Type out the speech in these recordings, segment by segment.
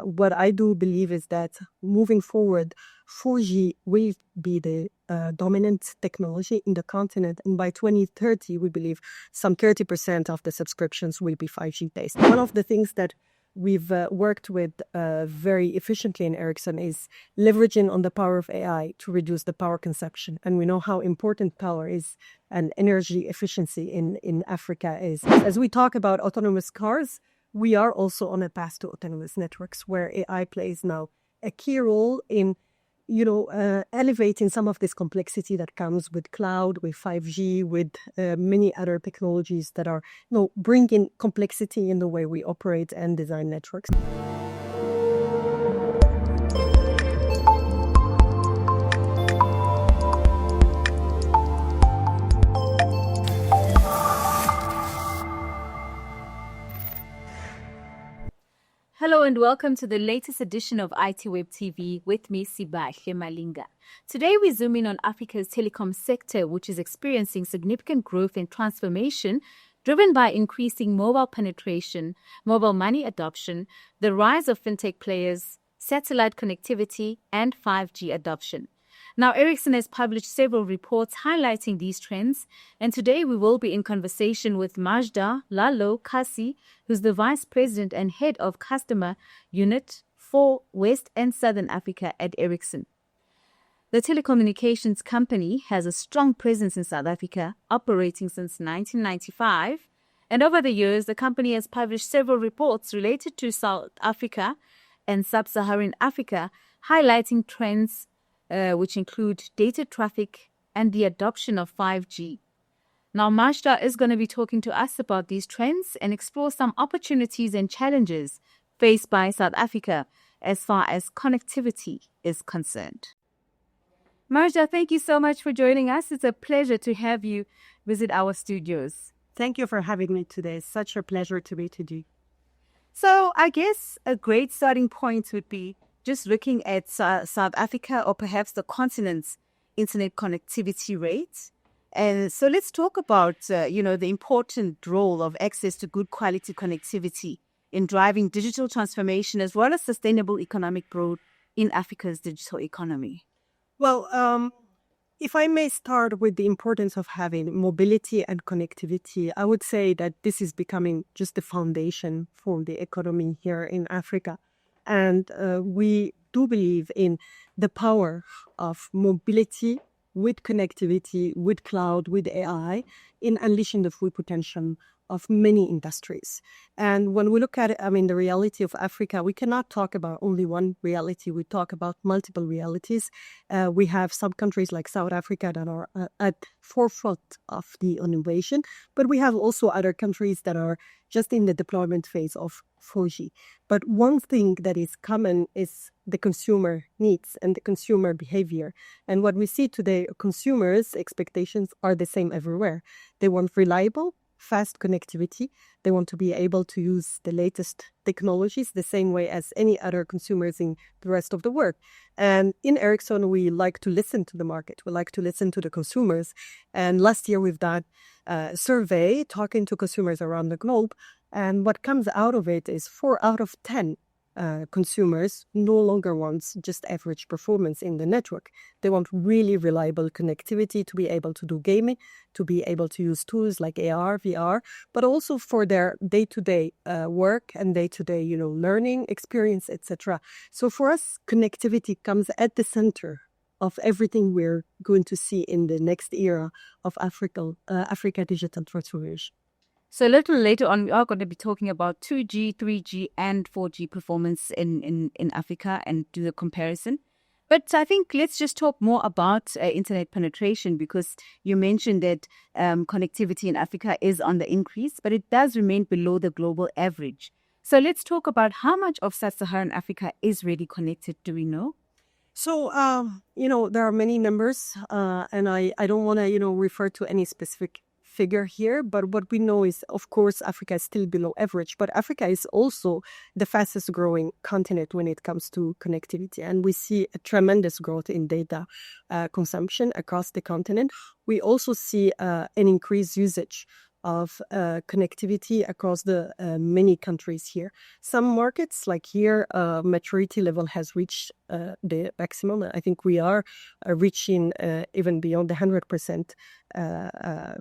what I do believe is that moving forward, 4G will be the dominant technology in the continent. And by 2030, we believe some 30% of the subscriptions will be 5G based. One of the things that we've worked with very efficiently in Ericsson is leveraging on the power of AI to reduce the power consumption. And we know how important power is and energy efficiency in Africa is. As we talk about autonomous cars, we are also on a path to autonomous networks where AI plays now a key role in elevating some of this complexity that comes with cloud, with 5G, with many other technologies that are bringing complexity in the way we operate and design networks. Hello and welcome to the latest edition of ITWeb TV with me, Sibahle Malinga. Today we zoom in on Africa's telecom sector, which is experiencing significant growth and transformation driven by increasing mobile penetration, mobile money adoption, the rise of fintech players, satellite connectivity, and 5G adoption. Now, Ericsson has published several reports highlighting these trends, and today we will be in conversation with Majda Lahlou Kassi, who's the Vice President and Head of Customer Unit for West and Southern Africa at Ericsson. The telecommunications company has a strong presence in South Africa, operating since 1995, and over the years, the company has published several reports related to South Africa and Sub-Saharan Africa, highlighting trends which include data traffic and the adoption of 5G. Now, Majda is going to be talking to us about these trends and explore some opportunities and challenges faced by South Africa as far as connectivity is concerned. Majda, thank you so much for joining us. It's a pleasure to have you visit our studios. Thank you for having me today. It's such a pleasure to be with you. So I guess a great starting point would be just looking at South Africa or perhaps the continent's internet connectivity rates. And so let's talk about, the important role of access to good quality connectivity in driving digital transformation as well as sustainable economic growth in Africa's digital economy. Well, if I may start with the importance of having mobility and connectivity, I would say that this is becoming just the foundation for the economy here in Africa. And we do believe in the power of mobility with connectivity, with cloud, with AI, in unleashing the full potential of many industries. And when we look at it, the reality of Africa, we cannot talk about only one reality. We talk about multiple realities. We have some countries like South Africa that are at forefront of the innovation, but we have also other countries that are just in the deployment phase of 4G. But one thing that is common is the consumer needs and the consumer behavior. And what we see today, consumers' expectations are the same everywhere. They want reliable, fast connectivity. They want to be able to use the latest technologies the same way as any other consumers in the rest of the world. And in Ericsson, we like to listen to the market. We like to listen to the consumers. And last year, we've done a survey talking to consumers around the globe. And what comes out of it is 4 out of 10 consumers no longer want just average performance in the network. They want really reliable connectivity to be able to do gaming, to be able to use tools like AR, VR, but also for their day-to-day work and day-to-day, learning experience, etc. So for us, connectivity comes at the center of everything we're going to see in the next era of Africa digital transformation. So a little later on, we are going to be talking about 2G, 3G, and 4G performance in Africa and do the comparison. But I think let's just talk more about internet penetration, because you mentioned that connectivity in Africa is on the increase, but it does remain below the global average. So let's talk about how much of Sub-Saharan Africa is really connected. Do we know? So, there are many numbers, and I don't want to, refer to any specific figure here, but what we know is, of course, Africa is still below average, but Africa is also the fastest growing continent when it comes to connectivity. And we see a tremendous growth in data consumption across the continent. We also see an increased usage of connectivity across the many countries here. Some markets, like here, maturity level has reached the maximum. I think we are reaching even beyond the 100%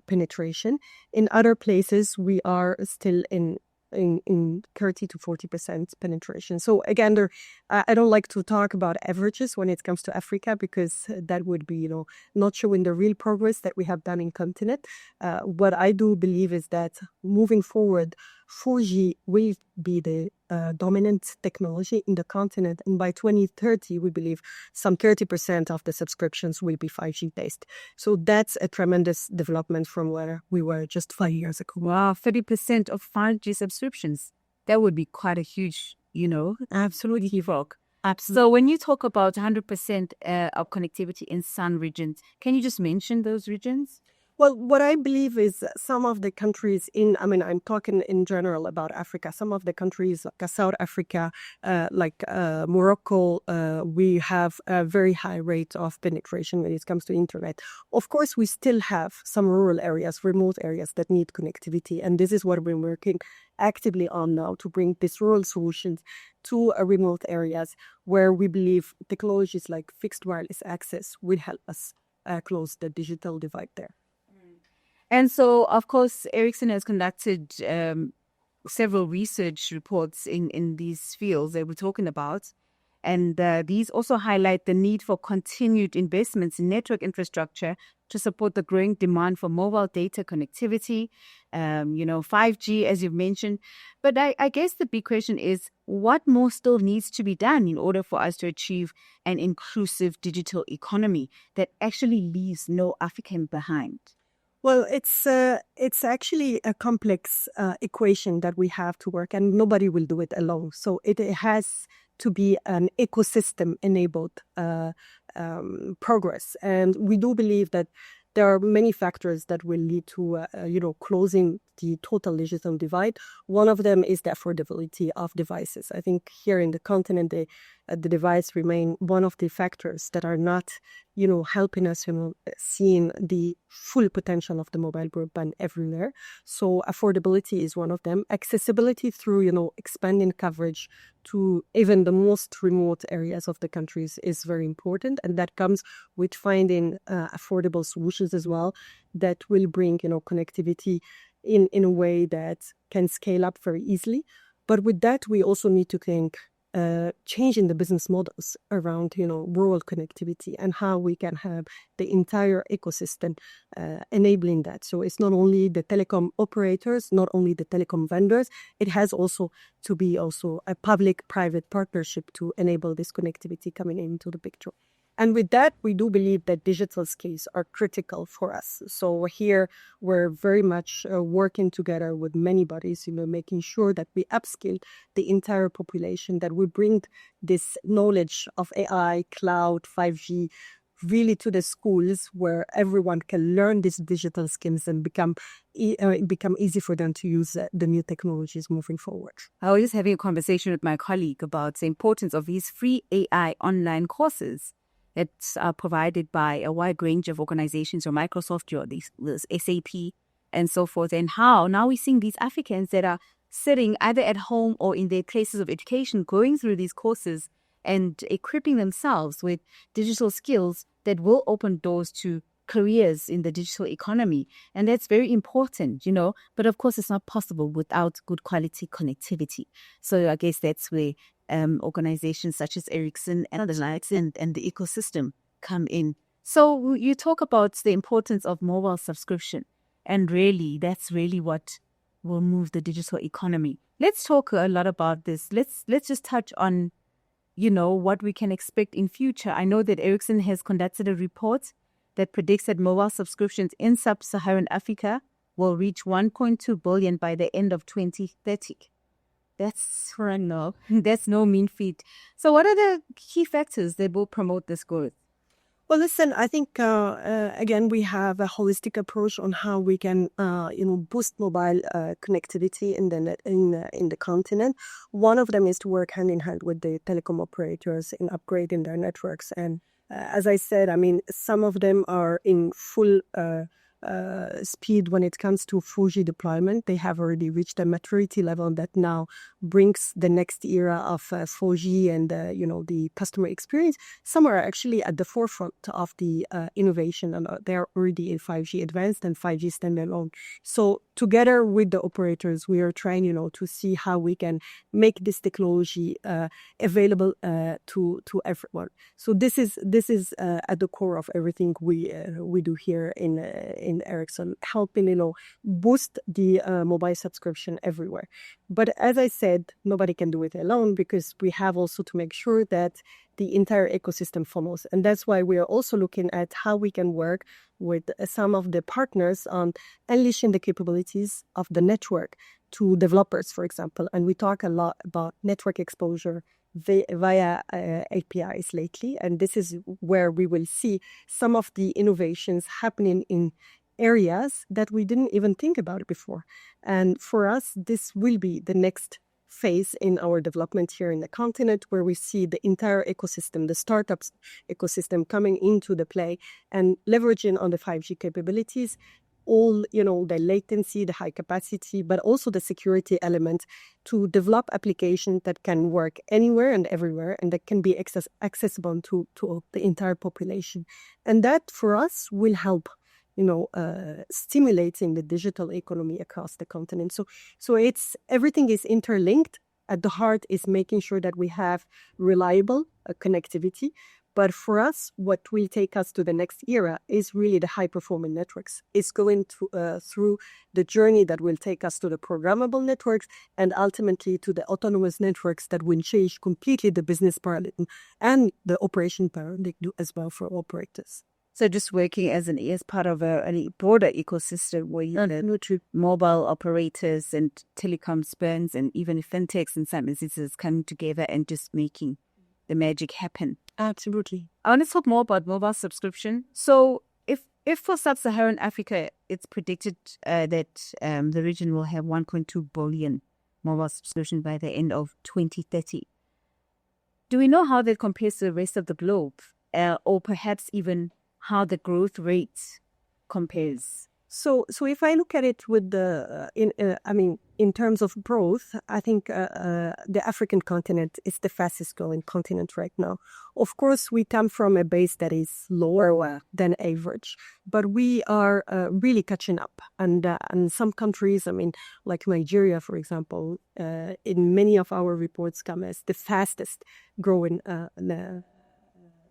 penetration. In other places, we are still in 30 to 40% penetration. So again, I don't like to talk about averages when it comes to Africa, because that would be, not showing the real progress that we have done in continent. What I do believe is that moving forward, 4G will be the dominant technology in the continent. And by 2030, we believe some 30% of the subscriptions will be 5G based. So that's a tremendous development from where we were just 5 years ago. Wow, 30% of 5G subscriptions. That would be quite a huge, Absolutely. leapfrog. Absolutely. So when you talk about 100% of connectivity in some regions, can you just mention those regions? Well, what I believe is some of the countries I'm talking in general about Africa, some of the countries like South Africa, like Morocco, we have a very high rate of penetration when it comes to internet. Of course, we still have some rural areas, remote areas that need connectivity. And this is what we're working actively on now, to bring these rural solutions to remote areas where we believe technologies like fixed wireless access will help us close the digital divide there. And so, of course, Ericsson has conducted several research reports in these fields that we're talking about. And these also highlight the need for continued investments in network infrastructure to support the growing demand for mobile data connectivity, 5G, as you've mentioned. But I guess the big question is, what more still needs to be done in order for us to achieve an inclusive digital economy that actually leaves no African behind? Well, it's actually a complex equation that we have to work, and nobody will do it alone. So it has to be an ecosystem-enabled progress. And we do believe that there are many factors that will lead to, closing the total digital divide. One of them is the affordability of devices. I think here in the continent, the device remain one of the factors that are not, helping us, seeing the full potential of the mobile broadband everywhere. So affordability is one of them. Accessibility through, expanding coverage to even the most remote areas of the countries is very important. And that comes with finding affordable solutions as well that will bring, connectivity in a way that can scale up very easily. But with that, we also need to think changing the business models around, rural connectivity and how we can have the entire ecosystem enabling that. So it's not only the telecom operators, not only the telecom vendors, it has also to be also a public-private partnership to enable this connectivity coming into the picture. And with that, we do believe that digital skills are critical for us. So here, we're very much working together with many bodies, making sure that we upskill the entire population, that we bring this knowledge of AI, cloud, 5G, really to the schools where everyone can learn these digital skills and become easy for them to use the new technologies moving forward. I was just having a conversation with my colleague about the importance of these free AI online courses. It's provided by a wide range of organizations, or Microsoft, or this SAP, and so forth. And how now we're seeing these Africans that are sitting either at home or in their places of education, going through these courses and equipping themselves with digital skills that will open doors to careers in the digital economy. And that's very important, but of course it's not possible without good quality connectivity. So I guess that's where organizations such as Ericsson and the likes and the ecosystem come in. So you talk about the importance of mobile subscription, and really that's really what will move the digital economy. Let's talk a lot about this. Let's just touch on, what we can expect in future. I know that Ericsson has conducted a report that predicts that mobile subscriptions in sub-Saharan Africa will reach 1.2 billion by the end of 2030. That's no mean feat. So what are the key factors that will promote this growth? Well, listen, I think, again, we have a holistic approach on how we can, boost mobile connectivity in the continent. One of them is to work hand in hand with the telecom operators in upgrading their networks. And as I said, some of them are in full speed when it comes to 4G deployment. They have already reached a maturity level that now brings the next era of 4G and the customer experience. Some are actually at the forefront of the innovation, and they're already in 5G advanced and 5G standalone. So together with the operators, we are trying to see how we can make this technology available to everyone. So this is at the core of everything we do here in Ericsson, helping boost the mobile subscription everywhere. But as I said, nobody can do it alone, because we have also to make sure that the entire ecosystem follows. And that's why we are also looking at how we can work with some of the partners on unleashing the capabilities of the network to developers, for example. And we talk a lot about network exposure via APIs lately. And this is where we will see some of the innovations happening in areas that we didn't even think about before. And for us, this will be the next phase in our development here in the continent, where we see the entire ecosystem, the startups ecosystem coming into the play and leveraging on the 5G capabilities, all, the latency, the high capacity, but also the security element to develop applications that can work anywhere and everywhere, and that can be accessible to the entire population. And that for us will help stimulating the digital economy across the continent. So everything is interlinked. At the heart is making sure that we have reliable connectivity. But for us, what will take us to the next era is really the high-performing networks. It's going through the journey that will take us to the programmable networks and ultimately to the autonomous networks that will change completely the business paradigm and the operation paradigm as well for operators. So just working as part of a broader ecosystem where you have mobile operators and telecom firms and even fintechs in some instances coming together and just making the magic happen. Absolutely. I want to talk more about mobile subscription. So if for sub-Saharan Africa, it's predicted that the region will have 1.2 billion mobile subscription by the end of 2030. Do we know how that compares to the rest of the globe? Or perhaps even how the growth rate compares? So if I look at it with in terms of growth, I think the African continent is the fastest growing continent right now. Of course, we come from a base that is lower than average, but we are really catching up. And some countries, like Nigeria, for example, in many of our reports come as the fastest growing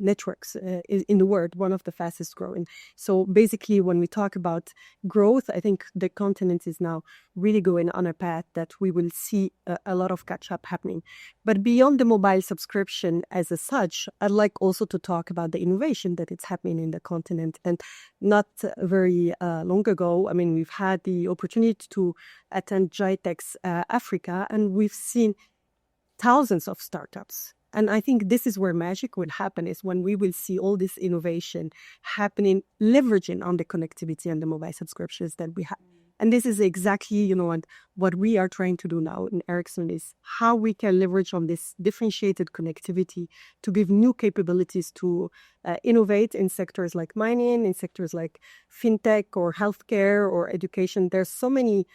networks in the world, one of the fastest growing. So basically, when we talk about growth, I think the continent is now really going on a path that we will see a lot of catch up happening. But beyond the mobile subscription as such, I'd like also to talk about the innovation that is happening in the continent. And not very long ago, we've had the opportunity to attend GITEX Africa, and we've seen thousands of startups. And I think this is where magic will happen, is when we will see all this innovation happening, leveraging on the connectivity and the mobile subscriptions that we have. And this is exactly, what we are trying to do now in Ericsson, is how we can leverage on this differentiated connectivity to give new capabilities to innovate in sectors like mining, in sectors like fintech or healthcare or education. There's so many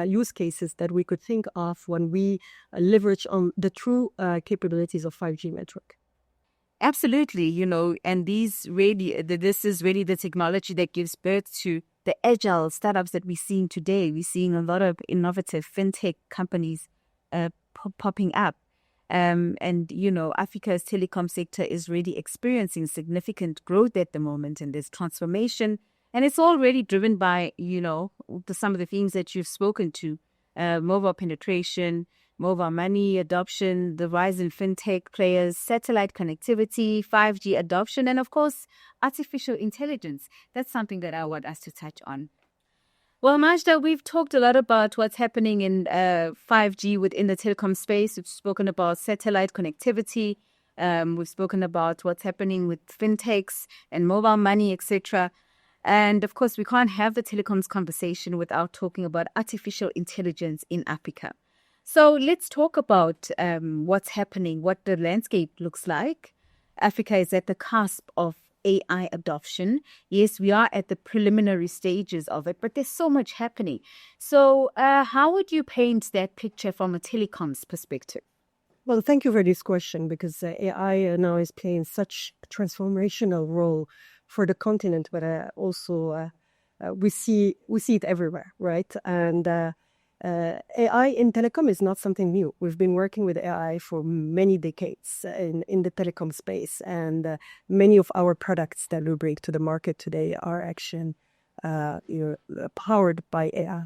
use cases that we could think of when we leverage on the true capabilities of 5G network. Absolutely, and this is really the technology that gives birth to the agile startups that we're seeing today. We're seeing a lot of innovative fintech companies popping up. And Africa's telecom sector is really experiencing significant growth at the moment in this transformation. And it's already driven by, some of the themes that you've spoken to, mobile penetration, mobile money adoption, the rise in fintech players, satellite connectivity, 5G adoption, and of course, artificial intelligence. That's something that I want us to touch on. Well, Majda, we've talked a lot about what's happening in 5G within the telecom space. We've spoken about satellite connectivity. We've spoken about what's happening with fintechs and mobile money, etc. And of course, we can't have the telecoms conversation without talking about artificial intelligence in Africa. So let's talk about what's happening, what the landscape looks like. Africa is at the cusp of AI adoption. Yes, we are at the preliminary stages of it, but there's so much happening. So how would you paint that picture from a telecoms perspective? Well, thank you for this question, because AI now is playing such a transformational role for the continent, but also we see it everywhere, right? And AI in telecom is not something new. We've been working with AI for many decades in the telecom space, and many of our products that we bring to the market today are actually powered by AI.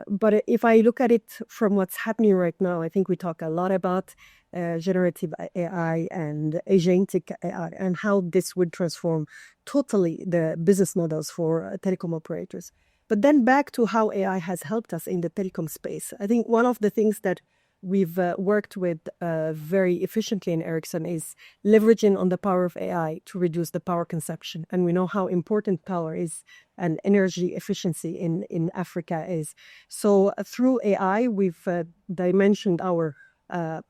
But if I look at it from what's happening right now, I think we talk a lot about generative AI and agentic AI and how this would transform totally the business models for telecom operators. But then back to how AI has helped us in the telecom space. I think one of the things that we've worked with very efficiently in Ericsson is leveraging on the power of AI to reduce the power consumption. And we know how important power is and energy efficiency in Africa is. So through AI, we've dimensioned our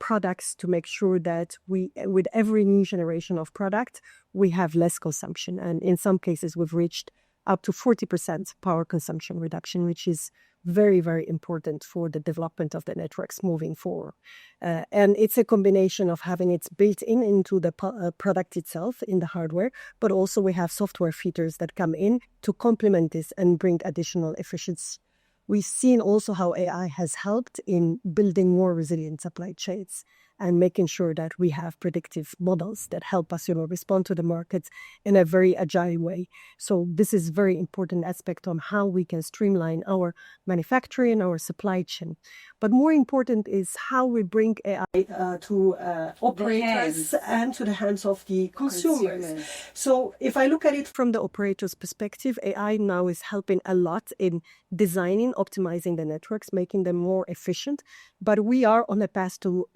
products to make sure that with every new generation of product, we have less consumption. And in some cases, we've reached up to 40% power consumption reduction, which is very, very important for the development of the networks moving forward. And it's a combination of having it built into the product itself, in the hardware, but also we have software features that come in to complement this and bring additional efficiency. We've seen also how AI has helped in building more resilient supply chains and making sure that we have predictive models that help us, respond to the markets in a very agile way. So this is a very important aspect on how we can streamline our manufacturing, our supply chain. But more important is how we bring AI to operators and to the hands of the consumers. So if I look at it from the operator's perspective, AI now is helping a lot in designing, optimizing the networks, making them more efficient. But we are on a path to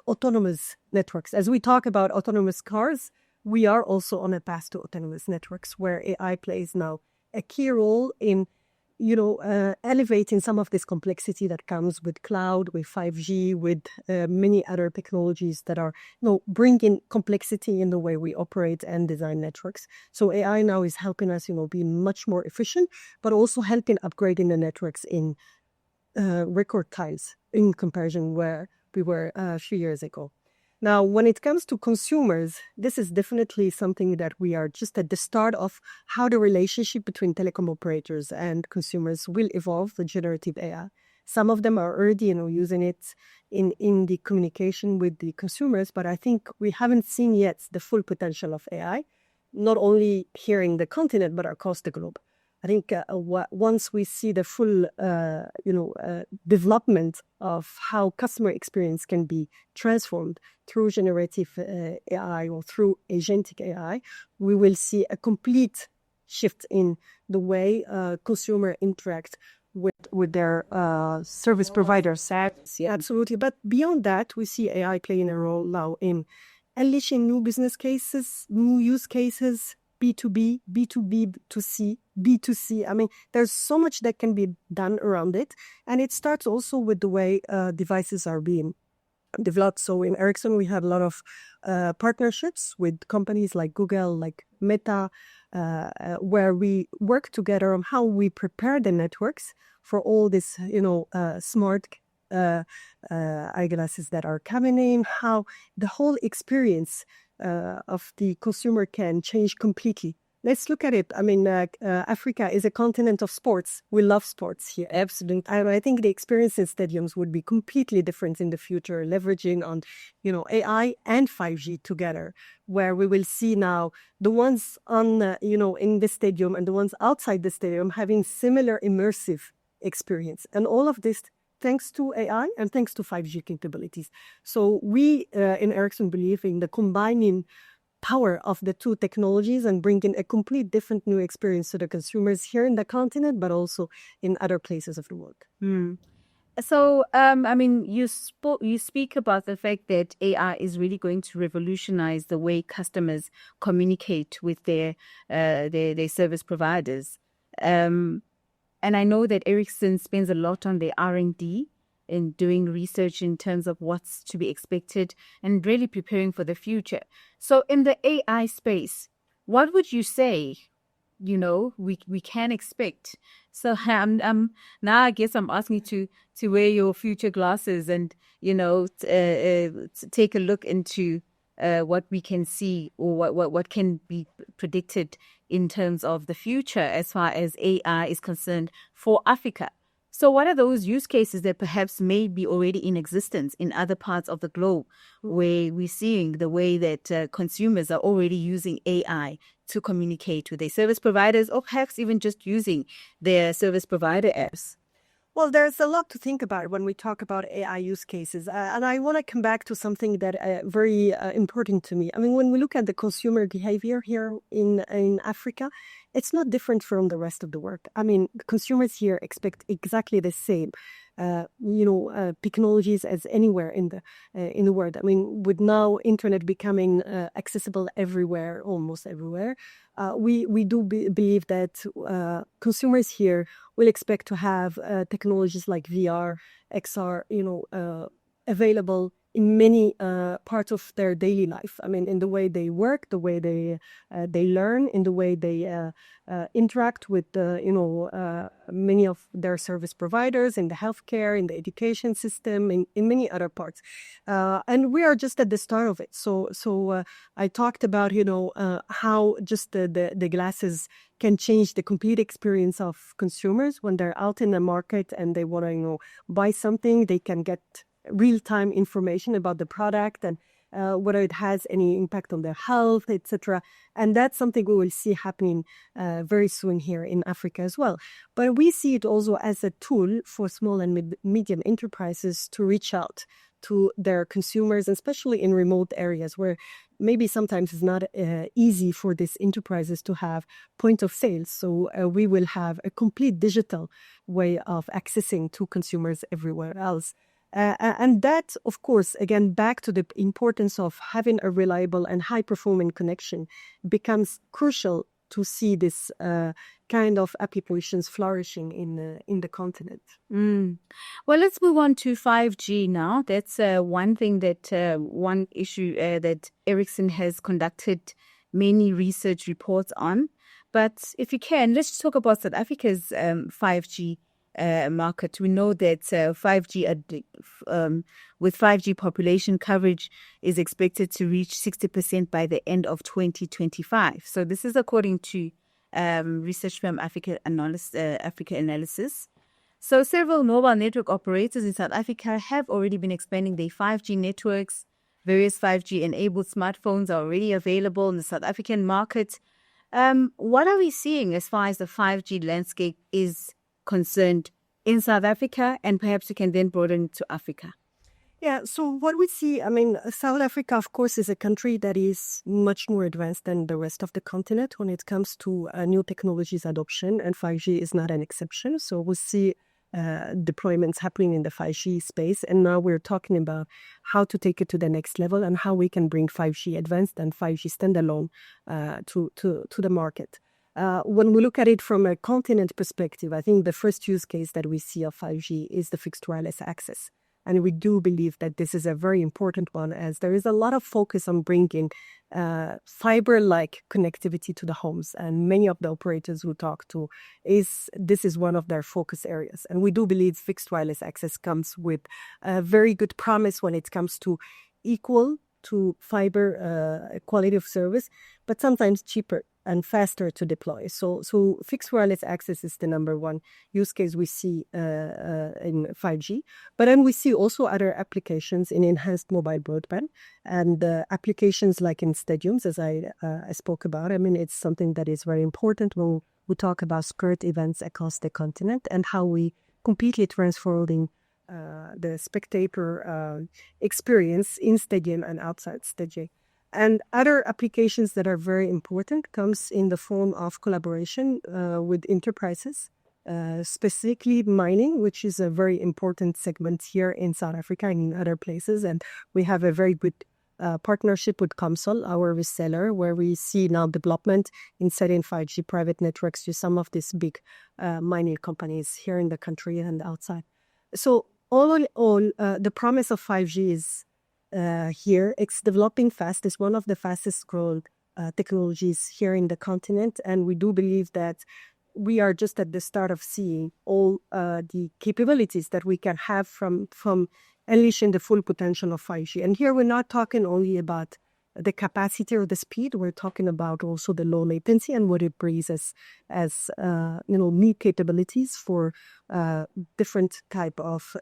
autonomous networks. As we talk about autonomous cars, we are also on a path to autonomous networks where AI plays now a key role in elevating some of this complexity that comes with cloud, with 5G, with many other technologies that are bringing complexity in the way we operate and design networks. So AI now is helping us be much more efficient, but also helping upgrading the networks in record times in comparison where we were a few years ago. Now, when it comes to consumers, this is definitely something that we are just at the start of how the relationship between telecom operators and consumers will evolve with generative AI. Some of them are already using it in the communication with the consumers, but I think we haven't seen yet the full potential of AI, not only here in the continent, but across the globe. I think once we see the full, development of how customer experience can be transformed through generative AI or through agentic AI, we will see a complete shift in the way consumer interact with their service providers. Yeah, absolutely. But beyond that, we see AI playing a role now in unleashing new business cases, new use cases, B2B, B2B, B2C, B2C. I mean, there's so much that can be done around it. And it starts also with the way devices are being developed. So in Ericsson, we have a lot of partnerships with companies like Google, like Meta, where we work together on how we prepare the networks for all this, smart eyeglasses that are coming in, how the whole experience of the consumer can change completely. Let's look at it. I mean, Africa is a continent of sports. We love sports here. Absolutely. And I think the experience in stadiums would be completely different in the future, leveraging on, AI and 5G together, where we will see now the ones on, in the stadium and the ones outside the stadium having similar immersive experience. And all of this thanks to AI and thanks to 5G capabilities. So we in Ericsson believe in the combining power of the two technologies and bringing a complete different new experience to the consumers here in the continent, but also in other places of the world. So, you speak about the fact that AI is really going to revolutionize the way customers communicate with their service providers. And I know that Ericsson spends a lot on their R&D in doing research in terms of what's to be expected and really preparing for the future. So in the AI space, what would you say, we can expect? So now I guess I'm asking you to wear your future glasses and, take a look into what we can see, or what can be predicted in terms of the future as far as AI is concerned for Africa. So what are those use cases that perhaps may be already in existence in other parts of the globe, where we're seeing the way that consumers are already using AI to communicate with their service providers, or perhaps even just using their service provider apps? Well, there's a lot to think about when we talk about AI use cases. And I want to come back to something that very important to me. I mean, when we look at the consumer behavior here in Africa, it's not different from the rest of the world. I mean, consumers here expect exactly the same, technologies as anywhere in the world. I mean, with now internet becoming accessible everywhere, almost everywhere, we do believe that consumers here will expect to have technologies like VR, XR, available in many parts of their daily life. I mean, in the way they work, the way they learn, in the way they interact with many of their service providers in the healthcare, in the education system, in many other parts. And we are just at the start of it. So I talked about how just the glasses can change the complete experience of consumers when they're out in the market and they want to buy something. They can get real-time information about the product and whether it has any impact on their health, etc. And that's something we will see happening very soon here in Africa as well. But we see it also as a tool for small and medium enterprises to reach out to their consumers, especially in remote areas where maybe sometimes it's not easy for these enterprises to have point of sales. So we will have a complete digital way of accessing to consumers everywhere else. And that, of course, again, back to the importance of having a reliable and high-performing connection becomes crucial to see this kind of applications flourishing in the continent. Well, let's move on to 5G now. That's one thing one issue that Ericsson has conducted many research reports on. But if you can, let's talk about South Africa's 5G market. We know that 5G with 5G population coverage is expected to reach 60% by the end of 2025. So this is according to research firm Africa Analysis. So several mobile network operators in South Africa have already been expanding their 5G networks. Various 5G-enabled smartphones are already available in the South African market. What are we seeing as far as the 5G landscape is concerned in South Africa, and perhaps we can then broaden to Africa? Yeah, so what we see, I mean, South Africa, of course, is a country that is much more advanced than the rest of the continent when it comes to new technologies adoption, and 5G is not an exception. So we see deployments happening in the 5G space, and now we're talking about how to take it to the next level and how we can bring 5G advanced and 5G standalone to the market. When we look at it from a continent perspective, I think the first use case that we see of 5G is the fixed wireless access. And we do believe that this is a very important one, as there is a lot of focus on bringing fiber-like connectivity to the homes. And many of the operators who talk to this is one of their focus areas. And we do believe fixed wireless access comes with a very good promise when it comes to equal to fiber quality of service, but sometimes cheaper and faster to deploy. So fixed wireless access is the number one use case we see in 5G. But then we see also other applications in enhanced mobile broadband and applications like in stadiums, as I spoke about. I mean, it's something that is very important when we talk about sport events across the continent and how we completely transforming the spectator experience in stadium and outside stadium. And other applications that are very important comes in the form of collaboration with enterprises, specifically mining, which is a very important segment here in South Africa and in other places. And we have a very good partnership with Comsol, our reseller, where we see now development in setting 5G private networks to some of these big mining companies here in the country and outside. So all in all, the promise of 5G is here. It's developing fast. It's one of the fastest growing technologies here in the continent. And we do believe that we are just at the start of seeing all the capabilities that we can have from unleashing the full potential of 5G. And here we're not talking only about the capacity or the speed. We're talking about also the low latency and what it brings as new capabilities for different type of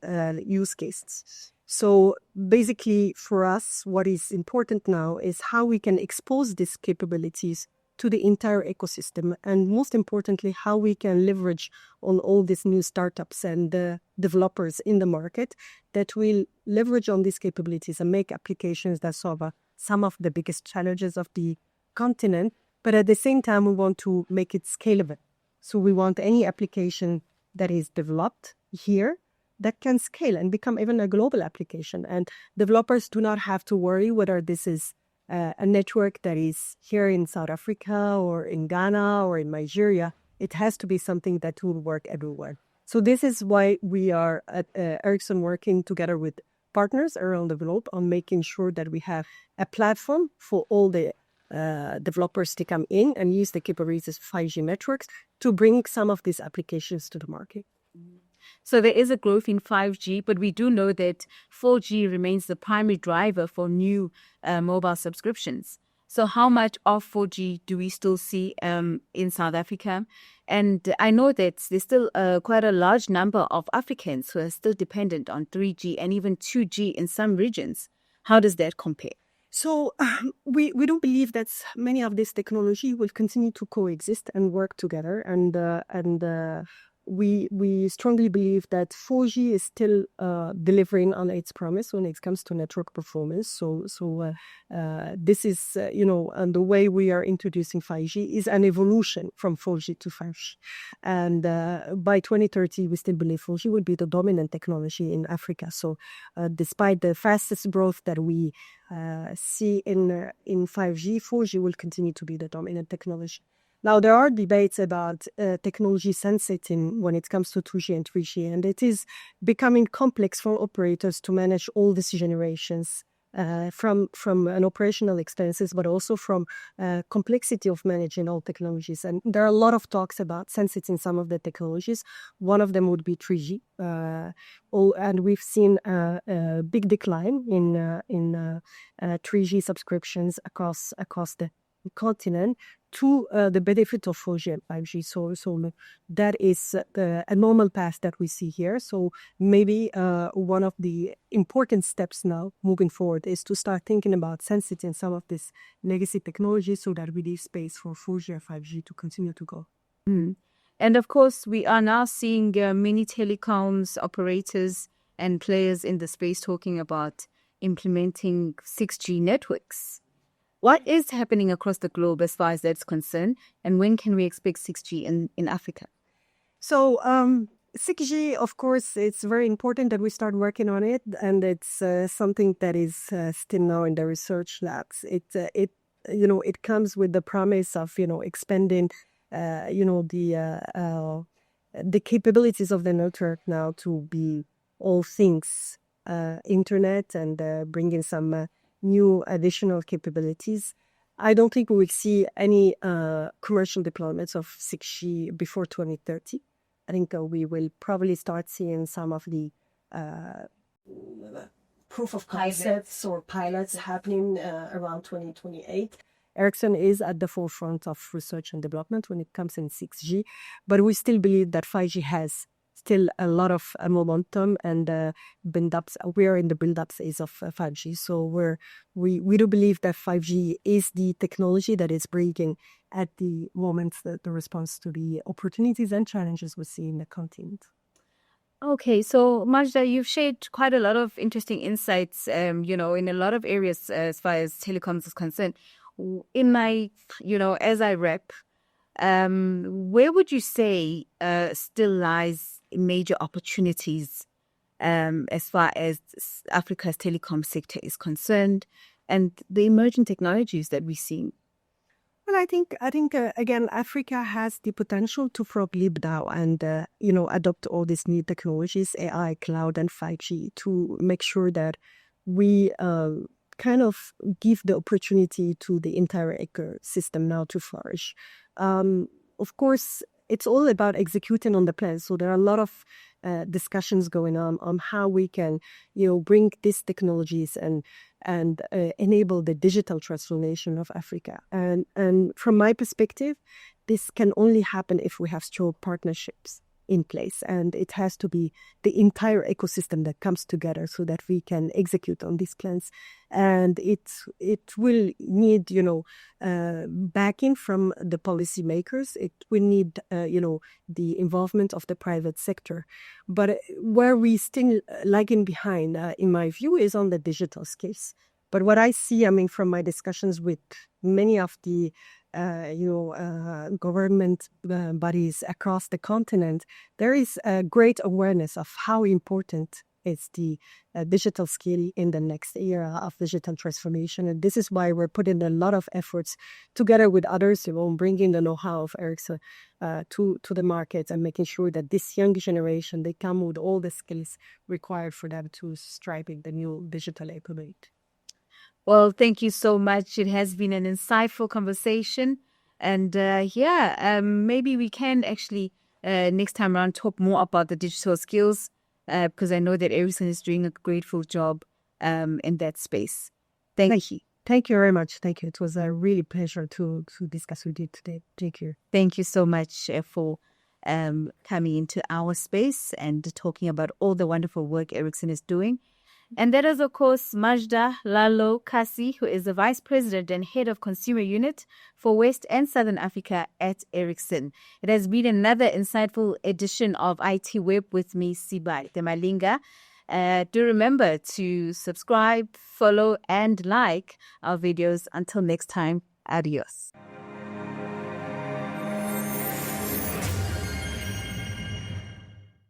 use cases. So basically, for us, what is important now is how we can expose these capabilities to the entire ecosystem, and most importantly, how we can leverage on all these new startups and developers in the market that will leverage on these capabilities and make applications that solve some of the biggest challenges of the continent. But at the same time, we want to make it scalable. So we want any application that is developed here that can scale and become even a global application. And developers do not have to worry whether this is a network that is here in South Africa or in Ghana or in Nigeria. It has to be something that will work everywhere. So this is why we are at Ericsson working together with partners around the globe on making sure that we have a platform for all the developers to come in and use the capabilities of 5G networks to bring some of these applications to the market. So there is a growth in 5G, but we do know that 4G remains the primary driver for new mobile subscriptions. So how much of 4G do we still see in South Africa? And I know that there's still quite a large number of Africans who are still dependent on 3G and even 2G in some regions. How does that compare? So we don't believe that many of this technology will continue to coexist and work together. And we strongly believe that 4G is still delivering on its promise when it comes to network performance. So this is, and the way we are introducing 5G is an evolution from 4G to 5G. And by 2030, we still believe 4G will be the dominant technology in Africa. So despite the fastest growth that we see in 5G, 4G will continue to be the dominant technology. Now, there are debates about technology sunsetting when it comes to 2G and 3G, and it is becoming complex for operators to manage all these generations from an operational expenses, but also from complexity of managing all technologies. And there are a lot of talks about sunsetting some of the technologies. One of them would be 3G, and we've seen a big decline in 3G subscriptions across the continent to the benefit of 4G and 5G. So that is a normal path that we see here. So maybe one of the important steps now moving forward is to start thinking about sunsetting some of this legacy technology so that we leave space for 4G and 5G to continue to go. And of course, we are now seeing many telecoms operators and players in the space talking about implementing 6G networks. What is happening across the globe as far as that's concerned, and when can we expect 6G in Africa? So 6G, of course, it's very important that we start working on it, and it's something that is still now in the research labs. It comes with the promise of expanding the capabilities of the network now to be all things internet and bringing some new additional capabilities. I don't think we will see any commercial deployments of 6G before 2030. I think we will probably start seeing some of the proof of concepts or pilots happening around 2028. Ericsson is at the forefront of research and development when it comes in 6G, but we still believe that 5G has still a lot of momentum and build-ups. We are in the build-up phase of 5G. So we do believe that 5G is the technology that is bringing at the moment the response to the opportunities and challenges we see in the continent. Okay, so Majda, you've shared quite a lot of interesting insights, in a lot of areas as far as telecoms is concerned. In my, as I wrap, where would you say still lies major opportunities as far as Africa's telecom sector is concerned and the emerging technologies that we're seeing? Well, I think again, Africa has the potential to frog leap now and adopt all these new technologies, AI, cloud, and 5G, to make sure that we kind of give the opportunity to the entire ecosystem now to flourish. Of course, it's all about executing on the plan. So there are a lot of discussions going on how we can, bring these technologies and enable the digital transformation of Africa. And from my perspective, this can only happen if we have strong partnerships in place, and it has to be the entire ecosystem that comes together so that we can execute on these plans. And it will need backing from the policymakers. It will need the involvement of the private sector. But where we still lagging behind, in my view, is on the digital skills. But what I see, from my discussions with many of the government bodies across the continent, there is a great awareness of how important is the digital skill in the next era of digital transformation. And this is why we're putting a lot of efforts together with others, bringing the know-how of Ericsson to the market and making sure that this young generation, they come with all the skills required for them to strive in the new digital economy. Well, thank you so much. It has been an insightful conversation. And maybe we can actually next time around talk more about the digital skills because I know that Ericsson is doing a grateful job in that space. Thank you. Thank you very much. Thank you. It was a really pleasure to discuss with you today. Thank you. Thank you so much for coming into our space and talking about all the wonderful work Ericsson is doing. And that is, of course, Majda Lahlou Kassi, who is the Vice President and Head of Consumer Unit for West and Southern Africa at Ericsson. It has been another insightful edition of ITWeb with me, Sibai Malinga. Do remember to subscribe, follow, and like our videos. Until next time, adios.